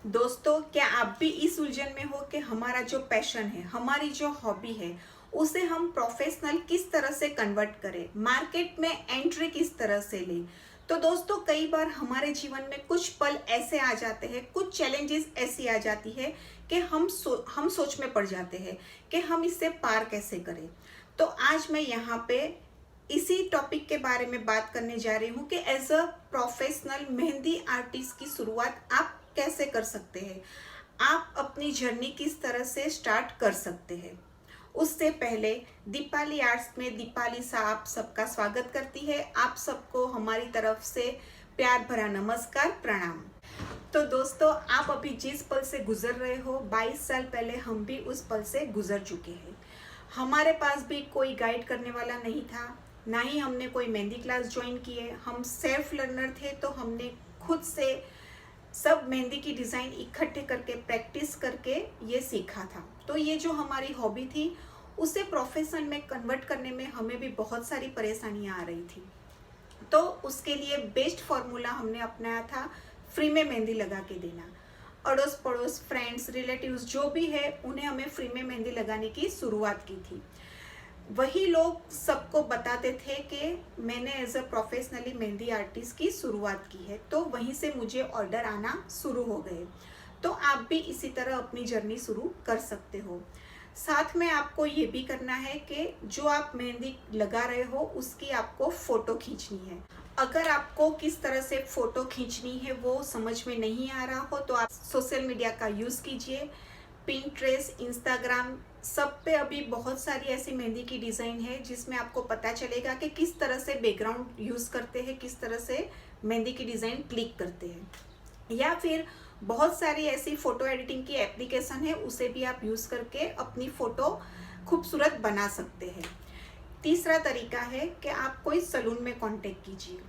दोस्तों, क्या आप भी इस उलझन में हो कि हमारा जो पैशन है, हमारी जो हॉबी है, उसे हम प्रोफेशनल किस तरह से कन्वर्ट करें, मार्केट में एंट्री किस तरह से लें। तो दोस्तों, कई बार हमारे जीवन में कुछ पल ऐसे आ जाते हैं, कुछ चैलेंजेस ऐसी आ जाती है कि हम सोच में पड़ जाते हैं कि हम इससे पार कैसे करें। तो आज मैं यहाँ पे इसी टॉपिक के बारे में बात करने जा रही हूँ कि as a professional mehndi artist की शुरुआत आप कैसे कर सकते हैं, आप अपनी जर्नी किस तरह से स्टार्ट कर सकते हैं। उससे पहले दीपाली आर्ट्स में दीपाली सा आप सबका स्वागत करती है। आप सबको हमारी तरफ से प्यार भरा नमस्कार, प्रणाम। तो दोस्तों, आप अभी जिस पल से गुजर रहे हो, 22 साल पहले हम भी उस पल से गुजर चुके हैं। हमारे पास भी कोई गाइड करने वाला नहीं था, ना ही हमने कोई मेहंदी क्लास ज्वाइन की है। हम सेल्फ लर्नर थे, तो हमने खुद से सब मेहंदी की डिज़ाइन इकट्ठे करके प्रैक्टिस करके ये सीखा था। तो ये जो हमारी हॉबी थी, उसे प्रोफेशन में कन्वर्ट करने में हमें भी बहुत सारी परेशानियां आ रही थी। तो उसके लिए बेस्ट फॉर्मूला हमने अपनाया था, फ्री में मेहंदी लगा के देना। अड़ोस पड़ोस, फ्रेंड्स, रिलेटिव्स जो भी है, उन्हें हमें फ्री में मेहंदी लगाने की शुरुआत की थी। वही लोग सबको बताते थे कि मैंने as a professionally mehndi artist की शुरुआत की है, तो वहीं से मुझे ऑर्डर आना शुरू हो गए। तो आप भी इसी तरह अपनी जर्नी शुरू कर सकते हो। साथ में आपको ये भी करना है कि जो आप मेहंदी लगा रहे हो, उसकी आपको फ़ोटो खींचनी है। अगर आपको किस तरह से फ़ोटो खींचनी है वो समझ में नहीं आ रहा हो, तो आप सोशल मीडिया का यूज़ कीजिए। पिंटरेस्ट, इंस्टाग्राम, सब पे अभी बहुत सारी ऐसी मेहंदी की डिज़ाइन है जिसमें आपको पता चलेगा कि किस तरह से बैकग्राउंड यूज़ करते हैं, किस तरह से मेहंदी की डिज़ाइन क्लिक करते हैं। या फिर बहुत सारी ऐसी फ़ोटो एडिटिंग की एप्लीकेशन है, उसे भी आप यूज़ करके अपनी फ़ोटो खूबसूरत बना सकते हैं। तीसरा तरीका है कि आप कोई सलून में कांटेक्ट कीजिए।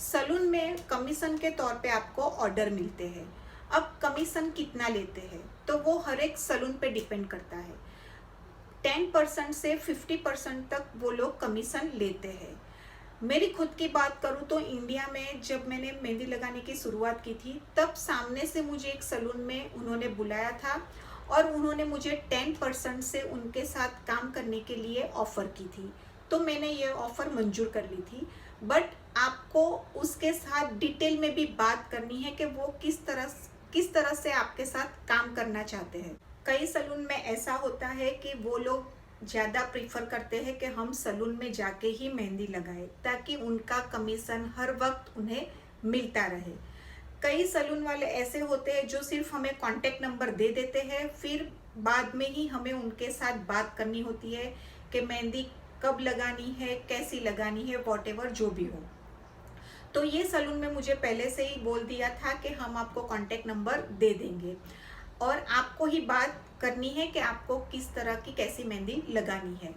सलून में कमीशन के तौर पे आपको ऑर्डर मिलते हैं। अब कमीशन कितना लेते हैं तो वो हर एक सलून पे डिपेंड करता है। 10% से 50% तक वो लोग कमीशन लेते हैं। मेरी खुद की बात करूँ तो इंडिया में जब मैंने मेहंदी लगाने की शुरुआत की थी, तब सामने से मुझे एक सलून में उन्होंने बुलाया था और उन्होंने मुझे 10% से उनके साथ काम करने के लिए ऑफ़र की थी। तो मैंने ये ऑफ़र मंजूर कर ली थी। बट आपको उसके साथ डिटेल में भी बात करनी है कि वो किस तरह से आपके साथ काम करना चाहते हैं। कई सलून में ऐसा होता है कि वो लोग ज़्यादा प्रीफर करते हैं कि हम सलून में जाके ही मेहंदी लगाएं, ताकि उनका कमीशन हर वक्त उन्हें मिलता रहे। कई सलून वाले ऐसे होते हैं जो सिर्फ हमें कांटेक्ट नंबर दे देते हैं, फिर बाद में ही हमें उनके साथ बात करनी होती है कि मेहंदी कब लगानी है, कैसी लगानी है, वॉटेवर जो भी हो। तो ये सलून में मुझे पहले से ही बोल दिया था कि हम आपको कांटेक्ट नंबर दे देंगे और आपको ही बात करनी है कि आपको किस तरह की कैसी मेहंदी लगानी है।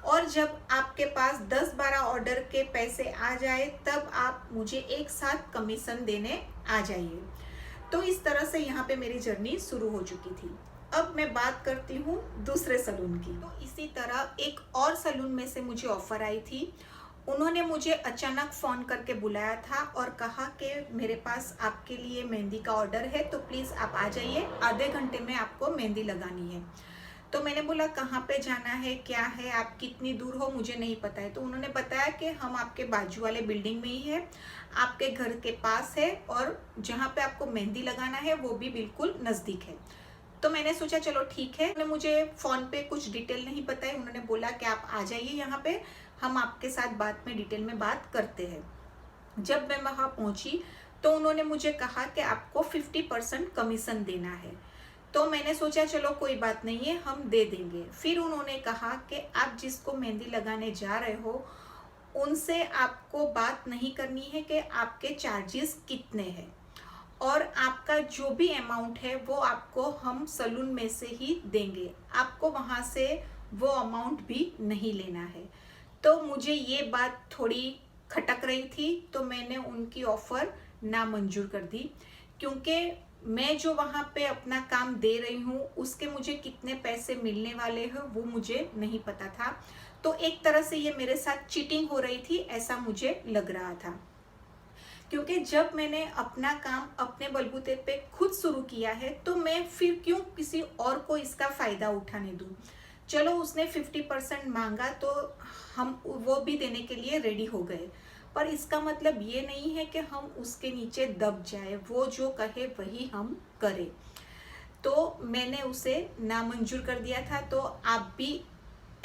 और जब आपके पास 10-12 ऑर्डर के पैसे आ जाए, तब आप मुझे एक साथ कमीशन देने आ जाइए। तो इस तरह से यहाँ पे मेरी जर्नी शुरू हो चुकी थी। अब मैं बात करती हूँ दूसरे सलून की। तो इसी तरह एक और सलून में से मुझे ऑफ़र आई थी। उन्होंने मुझे अचानक फ़ोन करके बुलाया था और कहा कि मेरे पास आपके लिए मेहंदी का ऑर्डर है, तो प्लीज़ आप आ जाइए, आधे घंटे में आपको मेहंदी लगानी है। तो मैंने बोला कहाँ पे जाना है, क्या है, आप कितनी दूर हो, मुझे नहीं पता है। तो उन्होंने बताया कि हम आपके बाजू वाले बिल्डिंग में ही है, आपके घर के पास है, और जहाँ पे आपको मेहंदी लगाना है वो भी बिल्कुल नज़दीक है। तो मैंने सोचा चलो ठीक है। उन्होंने मुझे फ़ोन पे कुछ डिटेल नहीं बताई, उन्होंने बोला कि आप आ जाइए यहाँ पे, हम आपके साथ बाद में डिटेल में बात करते हैं। जब मैं वहाँ पहुँची तो उन्होंने मुझे कहा कि आपको 50% कमीशन देना है। तो मैंने सोचा चलो कोई बात नहीं है, हम दे देंगे। फिर उन्होंने कहा कि आप जिसको मेहंदी लगाने जा रहे हो, उनसे आपको बात नहीं करनी है कि आपके चार्जेस कितने हैं, और आपका जो भी अमाउंट है वो आपको हम सलून में से ही देंगे, आपको वहाँ से वो अमाउंट भी नहीं लेना है। तो मुझे ये बात थोड़ी खटक रही थी, तो मैंने उनकी ऑफ़र नामंजूर कर दी, क्योंकि मैं जो वहाँ पे अपना काम दे रही हूँ उसके मुझे कितने पैसे मिलने वाले हैं वो मुझे नहीं पता था। तो एक तरह से ये मेरे साथ चीटिंग हो रही थी, ऐसा मुझे लग रहा था। क्योंकि जब मैंने अपना काम अपने बलबूते पे खुद शुरू किया है तो मैं फिर क्यों किसी और को इसका फ़ायदा उठाने दूँ। चलो उसने 50% मांगा तो हम वो भी देने के लिए रेडी हो गए, पर इसका मतलब ये नहीं है कि हम उसके नीचे दब जाए, वो जो कहे वही हम करें। तो मैंने उसे नामंजूर कर दिया था। तो आप भी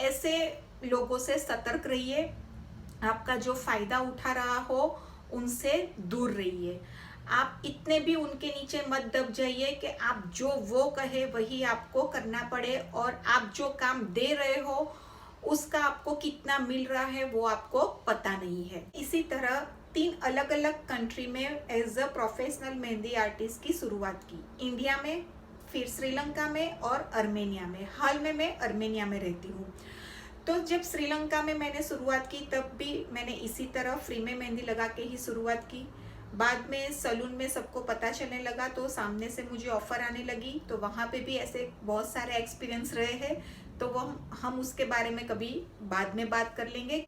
ऐसे लोगों से सतर्क रहिए, आपका जो फ़ायदा उठा रहा हो उनसे दूर रहिए। आप इतने भी उनके नीचे मत दब जाइए कि आप जो वो कहे वही आपको करना पड़े, और आप जो काम दे रहे हो उसका आपको कितना मिल रहा है वो आपको पता नहीं है। इसी तरह 3 अलग अलग कंट्री में as a professional mehndi artist की शुरुआत की, इंडिया में, फिर श्रीलंका में और अर्मेनिया में। हाल में मैं अर्मेनिया में रहती हूँ। तो जब श्रीलंका में मैंने शुरुआत की तब भी मैंने इसी तरह फ्री में मेहंदी लगा के ही शुरुआत की। बाद में सलून में सबको पता चलने लगा तो सामने से मुझे ऑफ़र आने लगी, तो वहाँ पे भी ऐसे बहुत सारे एक्सपीरियंस रहे हैं, तो वो हम उसके बारे में कभी बाद में बात कर लेंगे।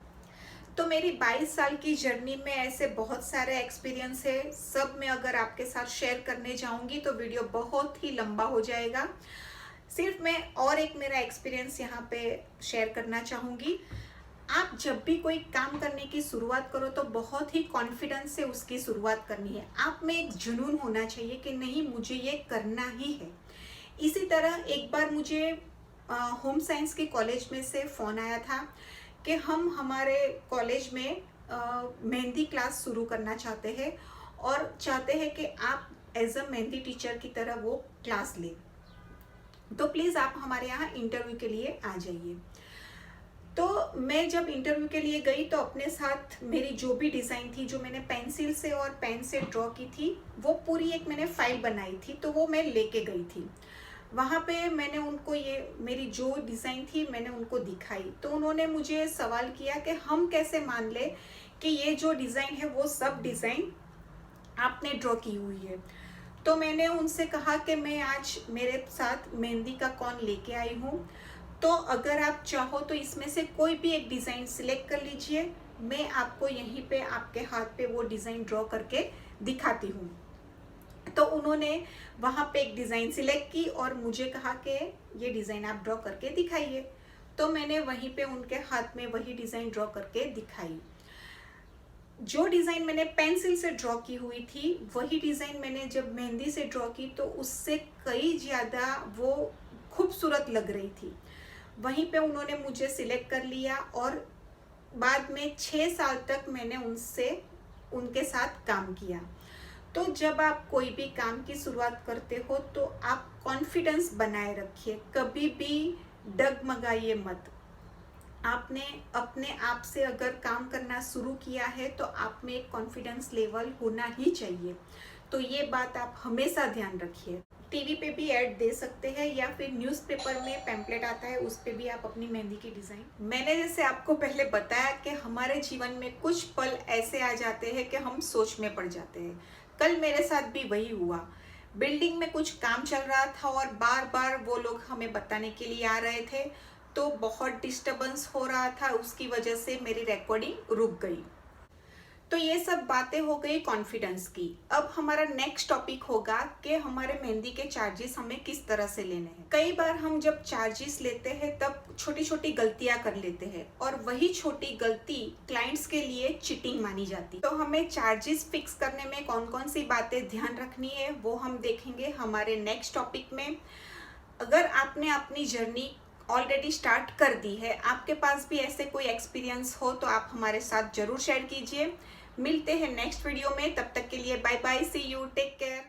तो मेरी 22 साल की जर्नी में ऐसे बहुत सारे एक्सपीरियंस है, सब मैं अगर आपके साथ शेयर करने जाऊंगी तो वीडियो बहुत ही लंबा हो जाएगा। सिर्फ मैं और एक मेरा एक्सपीरियंस यहाँ पे शेयर करना चाहूँगी। आप जब भी कोई काम करने की शुरुआत करो तो बहुत ही कॉन्फिडेंस से उसकी शुरुआत करनी है। आप में एक जुनून होना चाहिए कि नहीं, मुझे ये करना ही है। इसी तरह एक बार मुझे होम साइंस के कॉलेज में से फ़ोन आया था कि हम हमारे कॉलेज में मेहंदी क्लास शुरू करना चाहते हैं और चाहते हैं कि आप एज अ मेहंदी टीचर की तरह वो क्लास लें, तो प्लीज़ आप हमारे यहाँ इंटरव्यू के लिए आ जाइए। तो मैं जब इंटरव्यू के लिए गई तो अपने साथ मेरी जो भी डिज़ाइन थी, जो मैंने पेंसिल से और पेन से ड्रॉ की थी, वो पूरी एक मैंने फाइल बनाई थी, तो वो मैं लेके गई थी। वहाँ पे मैंने उनको ये मेरी जो डिज़ाइन थी मैंने उनको दिखाई, तो उन्होंने मुझे सवाल किया कि हम कैसे मान ले कि ये जो डिज़ाइन है वो सब डिज़ाइन आपने ड्रॉ की हुई है। तो मैंने उनसे कहा कि मैं आज मेरे साथ मेहंदी का कौन लेके आई हूँ, तो अगर आप चाहो तो इसमें से कोई भी एक डिज़ाइन सिलेक्ट कर लीजिए, मैं आपको यहीं पे आपके हाथ पे वो डिज़ाइन ड्रॉ करके दिखाती हूँ। तो उन्होंने वहाँ पे एक डिज़ाइन सिलेक्ट की और मुझे कहा कि ये डिज़ाइन आप ड्रॉ करके दिखाइए। तो मैंने वहीं पे उनके हाथ में वही डिज़ाइन ड्रॉ करके दिखाई। जो डिज़ाइन मैंने पेंसिल से ड्रॉ की हुई थी वही डिज़ाइन मैंने जब मेहंदी से ड्रॉ की तो उससे कई ज़्यादा वो खूबसूरत लग रही थी। वहीं पे उन्होंने मुझे सिलेक्ट कर लिया और बाद में 6 साल तक मैंने उनके साथ काम किया। तो जब आप कोई भी काम की शुरुआत करते हो तो आप कॉन्फिडेंस बनाए रखिए, कभी भी डगमगाइए मत। आपने अपने आप से अगर काम करना शुरू किया है तो आप में एक कॉन्फिडेंस लेवल होना ही चाहिए, तो ये बात आप हमेशा ध्यान रखिए। टीवी पे भी ऐड दे सकते हैं या फिर न्यूज़पेपर में पैम्पलेट आता है उस पे भी आप अपनी मेहंदी की डिज़ाइन। मैंने जैसे आपको पहले बताया कि हमारे जीवन में कुछ पल ऐसे आ जाते हैं कि हम सोच में पड़ जाते हैं। कल मेरे साथ भी वही हुआ। बिल्डिंग में कुछ काम चल रहा था और बार बार वो लोग हमें बताने के लिए आ रहे थे, तो बहुत डिस्टर्बेंस हो रहा था, उसकी वजह से मेरी रिकॉर्डिंग रुक गई। तो ये सब बातें हो गई कॉन्फिडेंस की। अब हमारा नेक्स्ट टॉपिक होगा कि हमारे मेहंदी के चार्जेस हमें किस तरह से लेने हैं। कई बार हम जब चार्जेस लेते हैं तब छोटी छोटी गलतियां कर लेते हैं और वही छोटी गलती क्लाइंट्स के लिए चीटिंग मानी जाती है। तो हमें चार्जेस फिक्स करने में कौन कौन सी बातें ध्यान रखनी है वो हम देखेंगे हमारे नेक्स्ट टॉपिक में। अगर आपने अपनी जर्नी ऑलरेडी स्टार्ट कर दी है, आपके पास भी ऐसे कोई एक्सपीरियंस हो तो आप हमारे साथ जरूर शेयर कीजिए। मिलते हैं नेक्स्ट वीडियो में, तब तक के लिए bye bye, see you, take care.